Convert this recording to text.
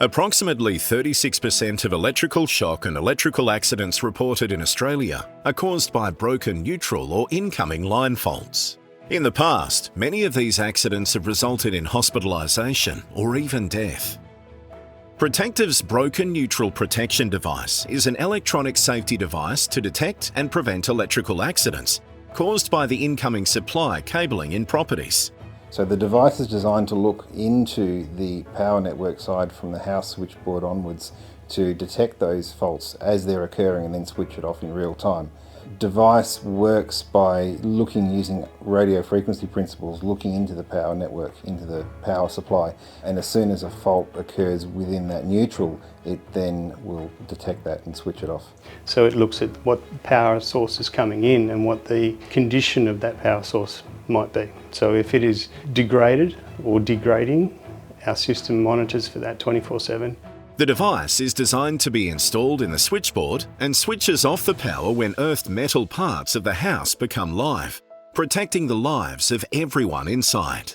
Approximately 36% of electrical shock and electrical accidents reported in Australia are caused by broken neutral or incoming line faults. In the past, many of these accidents have resulted in hospitalisation or even death. Protective's broken neutral protection device is an electronic safety device to detect and prevent electrical accidents caused by the incoming supply cabling in properties. So the device is designed to look into the power network side from the house switchboard onwards to detect those faults as they're occurring and then switch it off in real time. Device works by using radio frequency principles, looking into the power network, into the power supply, and as soon as a fault occurs within that neutral, it then will detect that and switch it off. So it looks at what power source is coming in and what the condition of that power source might be. So if it is degraded or degrading, our system monitors for that 24/7. The device is designed to be installed in the switchboard and switches off the power when earthed metal parts of the house become live, protecting the lives of everyone inside.